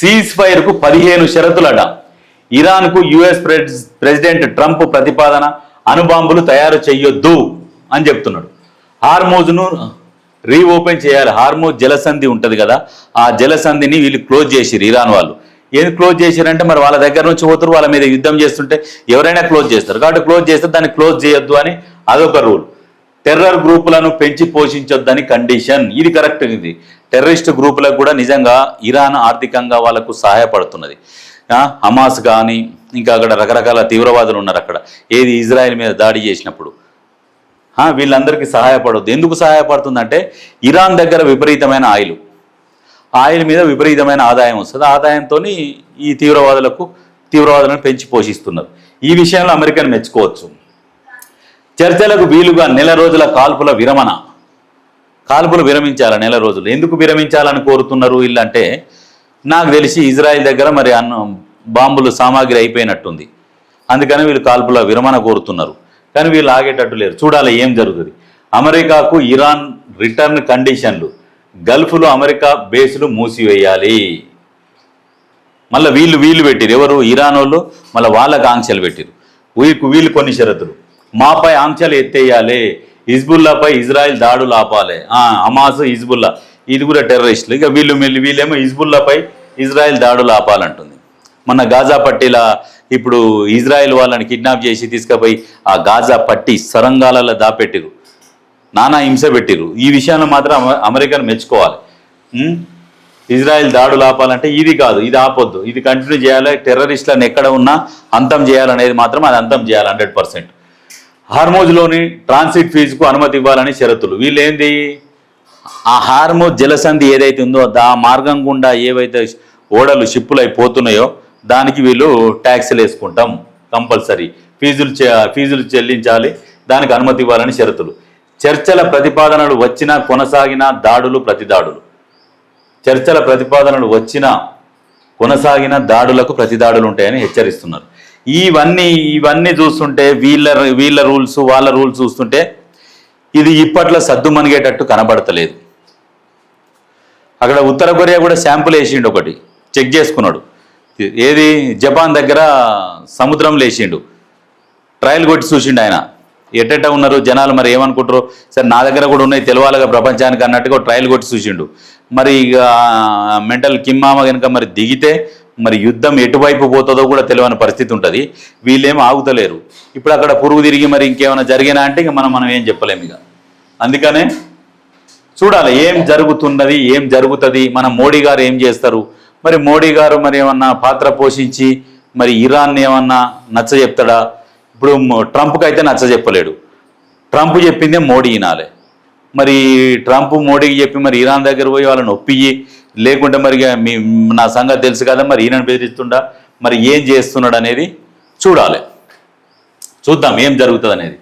Cease fire కు 15 షరతులట. Iran కు US president Trump ప్రతిపాదన, అణుబాంబులు తయారు చెయ్యొద్దు అని చెప్తున్నాడు. హార్మోజ్ను రీఓపెన్ చేయాలి. హార్మోజ్ జలసంధి ఉంటుంది కదా, ఆ జలసంధిని వీళ్ళు క్లోజ్ చేసిరు ఇరాన్ వాళ్ళు. ఏది క్లోజ్ చేసిరంటే మరి వాళ్ళ దగ్గర నుంచి పోతారు, వాళ్ళ మీద యుద్ధం చేస్తుంటే ఎవరైనా క్లోజ్ చేస్తారు కాబట్టి క్లోజ్ చేస్తే దాన్ని క్లోజ్ చేయొద్దు అని అదొక రూల్. టెర్రర్ గ్రూపులను పెంచి పోషించొద్దని కండిషన్. ఇది కరెక్ట్. ఇది టెర్రరిస్ట్ గ్రూపులకు కూడా నిజంగా ఇరాన్ ఆర్థికంగా వాళ్ళకు సహాయపడుతున్నది. హమాస్ కానీ ఇంకా అక్కడ రకరకాల తీవ్రవాదులు ఉన్నారు అక్కడ, ఏది ఇజ్రాయెల్ మీద దాడి చేసినప్పుడు వీళ్ళందరికీ సహాయపడవద్దు. ఎందుకు సహాయపడుతుందంటే ఇరాన్ దగ్గర విపరీతమైన ఆయిల్ మీద విపరీతమైన ఆదాయం వస్తుంది. ఆదాయంతో ఈ తీవ్రవాదులను పెంచి పోషిస్తున్నారు. ఈ విషయంలో అమెరికాను మెచ్చుకోవచ్చు. చర్చలకు వీలుగా 1 నెల రోజుల కాల్పులు విరమించాలి. 1 నెల రోజులు ఎందుకు విరమించాలని కోరుతున్నారు వీళ్ళంటే, నాకు తెలిసి ఇజ్రాయెల్ దగ్గర మరి బాంబులు సామాగ్రి అయిపోయినట్టుంది, అందుకని వీళ్ళు కాల్పుల విరమణ కోరుతున్నారు. కానీ వీళ్ళు ఆగేటట్టు లేరు. చూడాలి ఏం జరుగుతుంది. అమెరికాకు ఇరాన్ రిటర్న్ కండిషన్లు. గల్ఫ్లో అమెరికా బేసులు మూసివేయాలి. మళ్ళీ వీళ్ళు పెట్టిరు, ఎవరు ఇరాన్ వాళ్ళు మళ్ళీ వాళ్ళకు ఆంక్షలు పెట్టిరు. వీళ్ళు కొన్ని షరతులు. మాపై ఆంక్షలు ఎత్తేయాలి, హిజ్బుల్లాపై ఇజ్రాయెల్ దాడులు ఆపాలి. హమాస్ హిజ్బుల్లా ఇది కూడా టెర్రరిస్టులు. ఇక వీళ్ళేమో హిజ్బుల్లాపై ఇజ్రాయెల్ దాడులు ఆపాలంటుంది. మొన్న గాజా పట్టీల ఇప్పుడు ఇజ్రాయెల్ వాళ్ళని కిడ్నాప్ చేసి తీసుకుపోయి ఆ గాజా పట్టి సొరంగాలలో దాపెట్టిరు, నానా హింస పెట్టిరు. ఈ విషయంలో మాత్రం అమెరికాను మెచ్చుకోవాలి. ఇజ్రాయెల్ దాడులు ఆపాలంటే ఇది కాదు, ఇది ఆపొద్దు, ఇది కంటిన్యూ చేయాలి. టెర్రరిస్టులను ఎక్కడ ఉన్నా అంతం చేయాలనేది మాత్రం అది అంతం చేయాలి 100%. హార్మోజ్లోని ట్రాన్సిట్ ఫీజుకు అనుమతి ఇవ్వాలని షరతులు. వీళ్ళేంది, ఆ హార్మోజ్ జలసంధి ఏదైతే ఉందో ఆ మార్గం గుండా ఏవైతే ఓడలు షిప్పులు అయిపోతున్నాయో దానికి వీళ్ళు ట్యాక్సులు వేసుకుంటాం కంపల్సరీ, ఫీజులు చెల్లించాలి, దానికి అనుమతి ఇవ్వాలని షరతులు. చర్చల ప్రతిపాదనలు వచ్చినా కొనసాగిన దాడులు ప్రతిదాడులు. చర్చల ప్రతిపాదనలు వచ్చినా కొనసాగిన దాడులకు ప్రతిదాడులు ఉంటాయని హెచ్చరిస్తున్నారు. ఇవన్నీ చూస్తుంటే వీళ్ళ రూల్స్ వాళ్ళ రూల్స్ చూస్తుంటే ఇది ఇప్పట్లో సద్దుమణిగేటట్టు కనబడతలేదు. అక్కడ ఉత్తర కొరియా కూడా శాంపుల్ వేసిండు, ఒకటి చెక్ చేసుకున్నాడు. ఏది జపాన్ దగ్గర సముద్రంలో వేసిండు, ట్రయల్ కొట్టి చూసిండు ఆయన. ఎట్టెట్ట ఉన్నారు జనాలు, మరి ఏమనుకుంటారు, సరే నా దగ్గర కూడా ఉన్నాయి తెలవాలిగా ప్రపంచానికి అన్నట్టుగా ట్రయల్ కొట్టి చూసిండు. మరి ఇక మెంటల్ కిమ్మామ కనుక మరి దిగితే మరి యుద్ధం ఎటువైపు పోతుందో కూడా తెలియని పరిస్థితి ఉంటుంది. వీళ్ళేమో ఆగుతలేరు. ఇప్పుడు అక్కడ పురుగు తిరిగి మరి ఇంకేమైనా జరిగినా అంటే ఇక మనం ఏం చెప్పలేము. ఇక అందుకనే చూడాలి ఏం జరుగుతున్నది, ఏం జరుగుతుంది, మన మోడీ గారు ఏం చేస్తారు. మరి మోడీ గారు మరి ఏమన్నా పాత్ర పోషించి మరి ఇరాన్ ఏమన్నా నచ్చ చెప్తాడా? ఇప్పుడు ట్రంప్కి అయితే నచ్చ చెప్పలేడు. ట్రంప్ చెప్పిందే మోడీ వినాలి. మరి ట్రంప్ మోడీకి చెప్పి మరి ఇరాన్ దగ్గర పోయి వాళ్ళని ఒప్పియ్యి, లేకుంటే మరి నా సంగతి తెలుసు కదా, మరి ఈయనను బెదిరిస్తుండా, మరి ఏం చేస్తున్నాడు అనేది చూడాలి. చూద్దాం ఏం జరుగుతుంది అనేది.